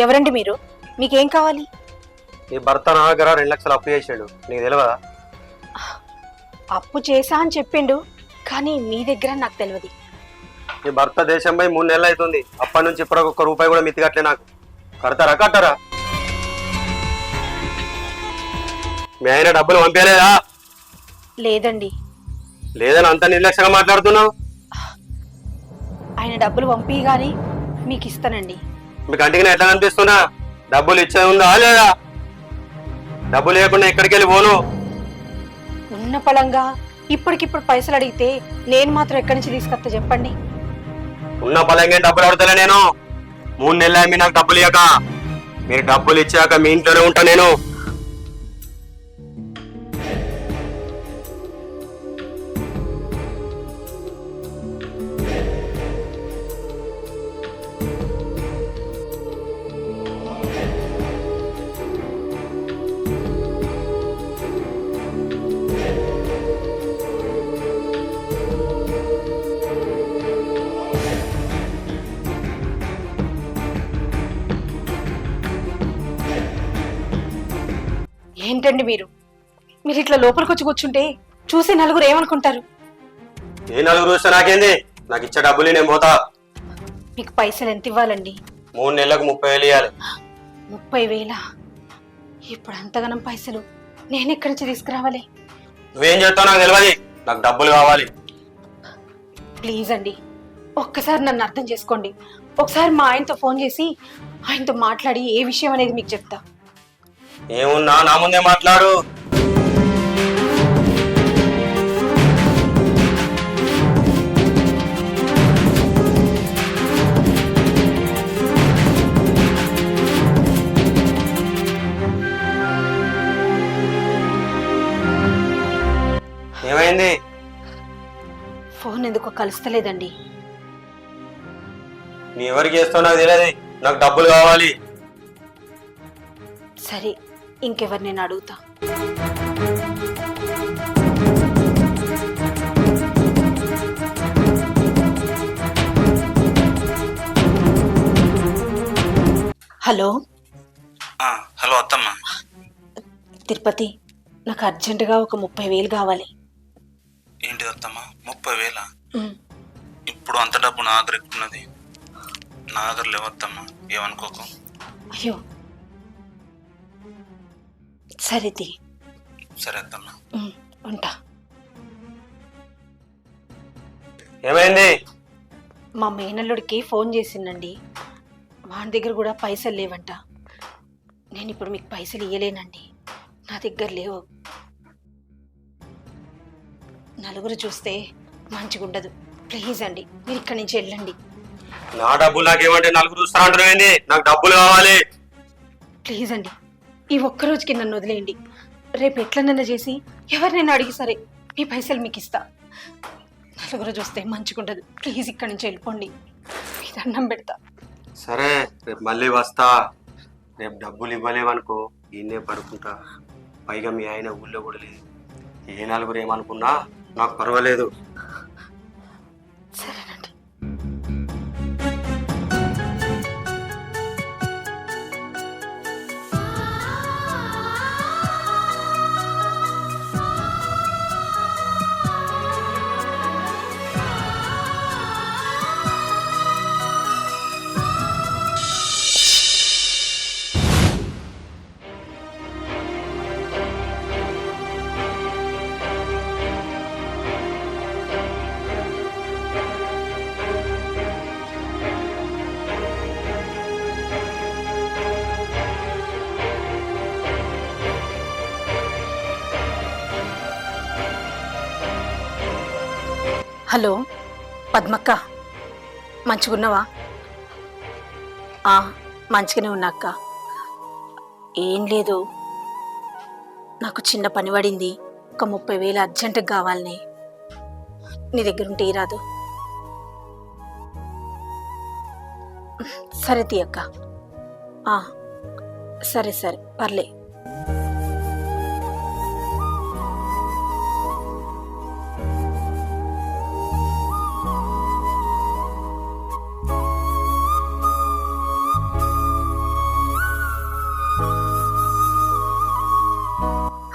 ఎవరండి మీరు? మీకేం కావాలి? నీ భర్త నా దగ్గర 2 లక్షలు అప్పు చేసాడు, నీకు తెలియదా? అప్పు చేశా అని చెప్పిండు, కానీ మీ దగ్గర నాకు తెలియదు. నీ భర్త దేశం పోయి 3 నెలలు అవుతుంది. అప్పటి నుంచి ఇప్పుడు ఒక్క రూపాయి కూడా మితిగట్లే. నాకు కడతారా కట్టరా? మీ ఆయన డబ్బులు పంపేలేదా? లేదండి. లేదని అంత నిర్లక్ష్యంగా మాట్లాడుతున్నావు. ఆయన డబ్బులు పంపి గానీ మీకు ఇస్తానండి. మీకు అంటికి ఎట్లా కనిపిస్తున్నా? డబ్బులు ఇచ్చే ఉందా లేదా? డబ్బులు లేకుండా ఎక్కడికి వెళ్ళి పోను. ఉన్న పలంగా ఇప్పటికిప్పుడు పైసలు అడిగితే నేను మాత్రం ఎక్కడి నుంచి తీసుకొస్తా చెప్పండి? ఉన్న పలంగా డబ్బులు అడుగుతా నేను. 3 నెలలు మీ నాకు డబ్బులు ఇవ్వక. మీరు డబ్బులు ఇచ్చాక మీ ఇంట్లోనే ఉంటా నేను. ఏంటండి మీరు ఇట్లా లోపలికి వచ్చి కూర్చుంటే చూసి నలుగురు ఏమనుకుంటారు? ఏ నలుగురు చూస్తే నాకేంది? నాకు ఇచ్చే డబ్బులు నేను పోతా. మీకు పైసలు ఎంత ఇవ్వాలండి? 3 నెలలకు 30,000 ఇవ్వాలి. 30,000? ఇప్పుడు అంతగానం పైసలు నేను ఎక్కడి నుంచి తీసుకురావాలి? నువ్వేం చేస్తావు నాకు తెలియదు. నాకు డబ్బులు కావాలి. ప్లీజ్ అండి, ఒక్కసారి నన్ను అర్థం చేసుకోండి. ఒకసారి మా ఆయనతో ఫోన్ చేసి ఆయనతో మాట్లాడి ఏ విషయం అనేది మీకు చెప్తా. ఏమున్నా నా ముందే మాట్లాడు. ఏమైంది? ఫోన్ ఎందుకో కలుస్తలేదండి. నీ ఎవరికి చేస్తావు నాకు తెలియదు. నాకు డబ్బులు కావాలి. సరే, ఇంకెవరు నేను అడుగుతా. హలో. హలో అత్తమ్మ. తిరుపతి, నాకు అర్జెంటుగా ఒక 30,000 కావాలి. ఏంటిది అత్తమ్మ? 30,000? ఇప్పుడు అంత డబ్బు నా దగ్గర ఎక్కున్నది. నా దగ్గర లేవత్తమ్మ, ఏమనుకోకు. అయ్యో, సరే తీ. సరే అత్తమ్మ, ఉంటా. ఏమైంది? మా మేనల్లుడికి ఫోన్ చేసిందండి. వాడి దగ్గర కూడా పైసలు లేవంట. నేను ఇప్పుడు మీకు పైసలు ఇయ్యలేనండి, నా దగ్గర లేవు. నలుగురు చూస్తే మంచిగుండదు. ప్లీజ్ అండి, మీరు ఇక్కడి నుంచి వెళ్ళండి. నా డబ్బులు నాకేమంటే నలుగురు చూస్తా అంటున్నావేంది? నాకు డబ్బులు కావాలి. ప్లీజ్ అండి, ఈ ఒక్కరోజుకి నన్ను వదిలేయండి. రేపు ఎట్లనన్నా చేసి ఎవరినైనా అడిగి సరే మీ పైసలు మీకు ఇస్తా. నలుగురు చూస్తే మంచిగుండదు. ప్లీజ్ ఇక్కడి నుంచి వెళ్ళిపోండి, మీ దండం పెడతా. సరే, రేపు మళ్ళీ వస్తా. రేపు డబ్బులు ఇవ్వలేవనుకో ఈయనే పడుకుంటా. పైగా మీ ఆయన ఊళ్ళో కూడా లేదు. ఏ నలుగురు ఏమనుకున్నా నాకు పర్వాలేదు. సరేనండి. హలో పద్మక్క, మంచిగున్నావా? మంచిగానే ఉన్నా అక్క. ఏం లేదు, నాకు చిన్న పని పడింది. ఒక 30,000 అర్జెంటుగా కావాలని. నీ దగ్గర ఉంటే రాదు? సరే తీయక్క. సరే సరే, పర్లే.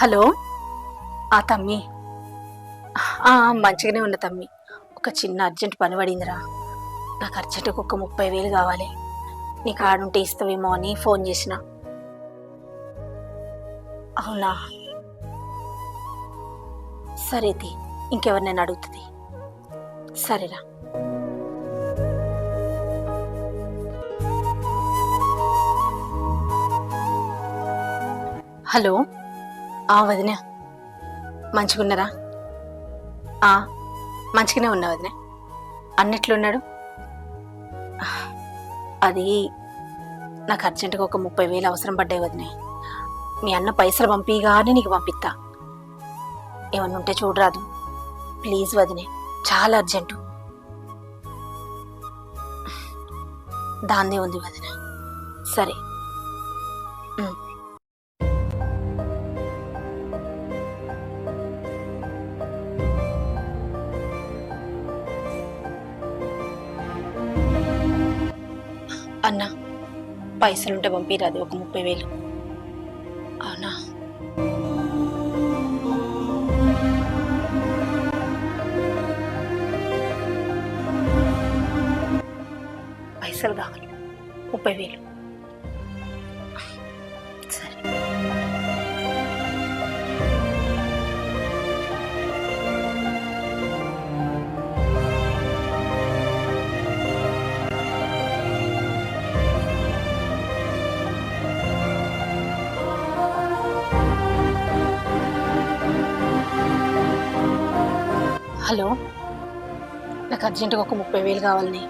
హలో తమ్మి. మంచిగానే ఉన్న తమ్మి. ఒక చిన్న అర్జెంట్ పని పడిందిరా. నాకు అర్జెంటుకు ఒక 30,000 కావాలి. నీకు ఆడుంటే ఇస్తావేమో అని ఫోన్ చేసిన. అవునా, సరేది, ఇంకెవరినైనా అడుగుతుంది. సరేరా. హలో వదిన, మంచిగున్నారా? మంచిగానే ఉన్నా వదిన. అన్నట్లున్నాడు? అది నాకు అర్జెంటుగా ఒక 30,000 అవసరం పడ్డాయి వదిన. మీ అన్న పైసలు పంపిగానే నీకు పంపిస్తా. ఏమన్నా ఉంటే చూడరాదు ప్లీజ్ వదినే, చాలా అర్జెంటు. దాన్నే ఉంది వదిన. సరే. అన్నా, పైసలుంటే పంపిరాదు ఒక 30,000. అవునా? పైసలు కావాలి 30,000. సరే. హలో, నాకు అర్జెంటుగా ఒక 30,000 కావాలని.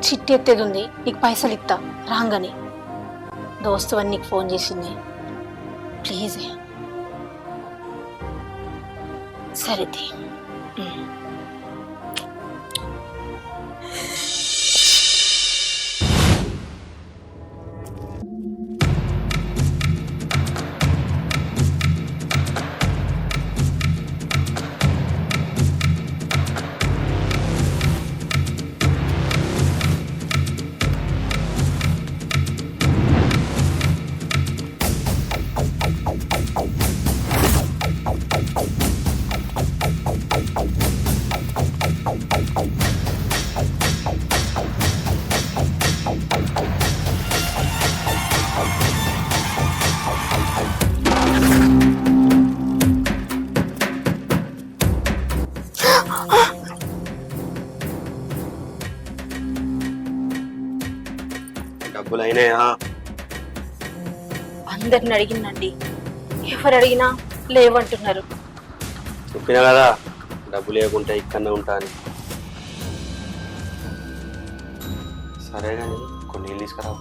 చిట్టి ఎత్తేది ఉంది, నీకు పైసలు ఇస్తా రాగానే. దోస్తు అని నీకు ఫోన్ చేసింది, ప్లీజ్. సరే. డబ్బులు అయినాయా? అందరిని అడిగిందండి, ఎవరు అడిగినా లేవంటున్నారు. చెప్పినా కదా డబ్బు లేకుంటే ఇక్కడనే ఉంటా అని. సరే కానీ కొన్ని నీళ్ళు తీసుకురా.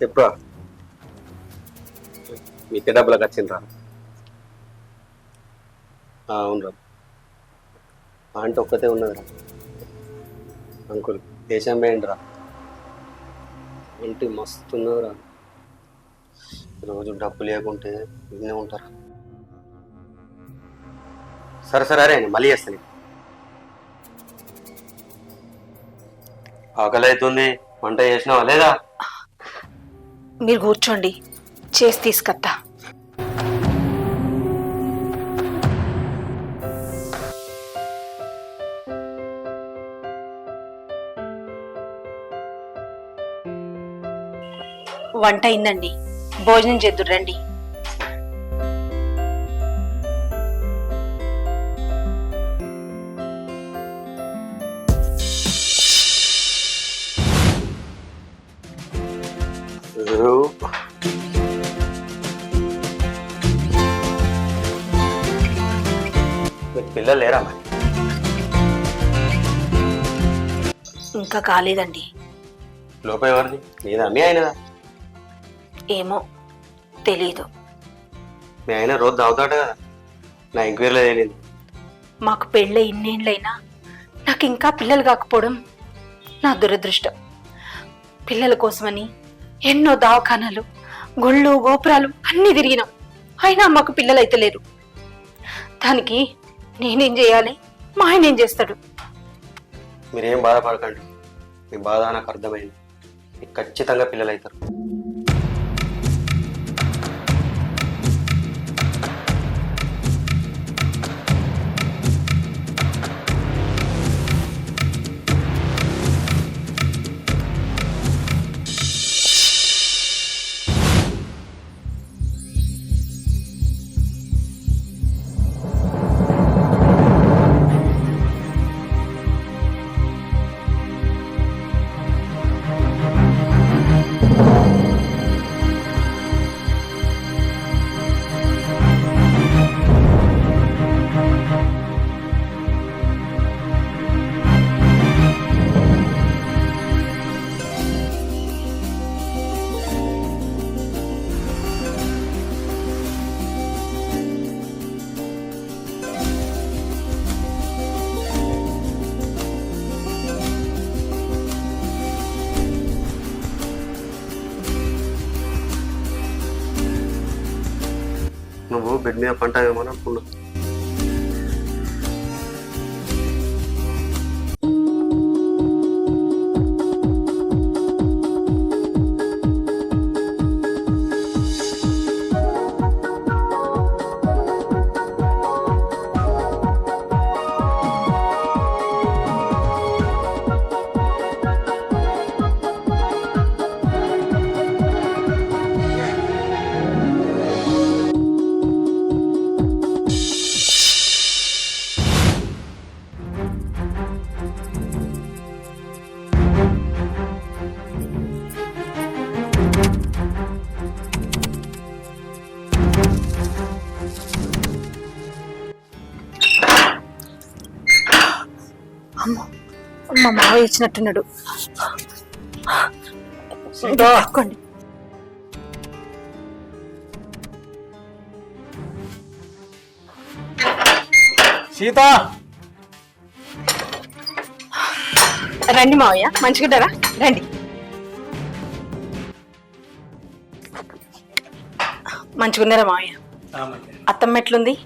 చెప్పా, మిగతా డబ్బులకు వచ్చిండ్రా? అవునరా, అంటే ఒక్కతే ఉన్నదిరా. అంకుల్ దేశం పోయిండ్రా. అంటే మస్తు ఉన్నదిరా. రోజు డబ్బు లేకుంటే ఇన్నే ఉంటారా. సరే అరే, మళ్ళీ చేస్తాను. ఆకలి అవుతుంది, వంట చేసినావా లేదా? మీరు కూర్చోండి, చేసి తీసుకొస్తా. వంట అయిందండి, భోజనం చేద్దురు రండి. పిల్లలు లేరా మరి? ఇంకా కాలేదండి, లోపం ఎవరిది? నీదా మీ ఆయనదా? ఏమో తెలీదు. మీ ఆయన రోజు తాగుతాడు కదా, నా ఎంక్వైరీలో తెలియదు. మాకు పెళ్ళై ఇన్నేళ్ళైనా నాకు ఇంకా పిల్లలు కాకపోవడం నా దురదృష్టం. పిల్లల కోసమని ఎన్నో దవాఖానాలు, గుళ్ళు, గోపురాలు అన్నీ తిరిగినాం. అయినా మాకు పిల్లలైతే లేరు. దానికి నేనేం చేయాలి? మా ఆయన ఏం చేస్తాడు? మీరేం బాధపడకండి, మీ బాధ నాకు అర్థమైంది. మీకు ఖచ్చితంగా పిల్లలు అవుతారు. నువ్వు బెడ్ మీద పంట ఏమని అనుకున్నావు. అమ్మో, మా మావయ్య ఇచ్చినట్టున్నాడు. తక్కువండి. సీత, రండి మావయ్య, మంచిగుంటారా? రండి. మంచిగున్నారా మావయ్య? అత్తమ్మ ఎట్లుంది?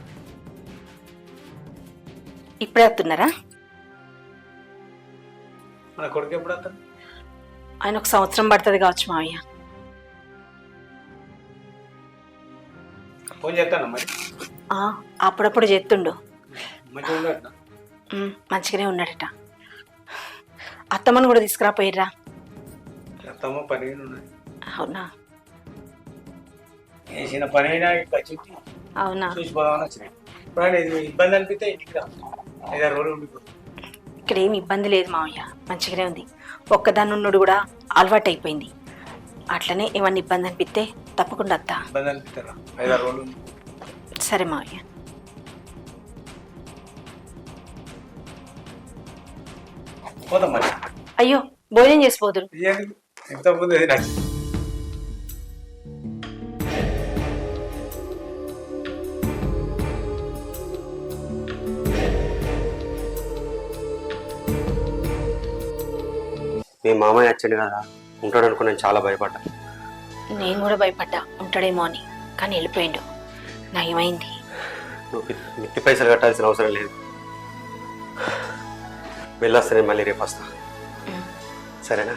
ఇప్పుడే వస్తున్నారా? మన కొడుకు ఎప్పుడు వస్తాడు? ఆయన ఒక సంవత్సరం పడుతుంది కావచ్చు మావయ్య. ఫోన్ చేస్తాను మరి. అప్పుడప్పుడు చేస్తుండు. మంచిగా ఉండట. మంచిగానే ఉన్నాడట. అత్తమ్మను కూడా తీసుకురాపోయిర్రా? అత్తమ్మ పని ఉన్నది. అవునా? వేసిన పని అయినా చుట్టి అవునా? చూసిపోదామని వచ్చినాయి. ఇప్పుడు ఇది ఇబ్బంది అనిపిస్తే ఇంటికి రా, 5-6 రోజులు ఉండిపో. ఇక్కడ ఏమి ఇబ్బంది లేదు మావయ్య, మంచిగానే ఉంది. ఒక్కదాన్ని ఉన్నోడు కూడా అలవాటు అయిపోయింది. అట్లనే ఏమన్నా ఇబ్బంది అనిపిస్తే తప్పకుండా అత్తా. ఇబ్బంది అనిపిస్తారా? 5-6 రోజులు ఉండి. సరే మావయ్య. పోతాం మరి. అయ్యో, భోజనం చేసిపోదురు. ఎంత ముందు నాకు మీ మామయ్య వచ్చాడు కదా, ఉంటాడు అనుకుని నేను చాలా భయపడ్డా. నేను కూడా భయపడ్డా ఉంటాడేమో అని, కానీ వెళ్ళిపోయిండు. నయమైంది. నువ్వు మిత్తి పైసలు కట్టాల్సిన అవసరం లేదు. వెళ్ళొస్తా, నేను మళ్ళీ రేపు వస్తా. సరేనా?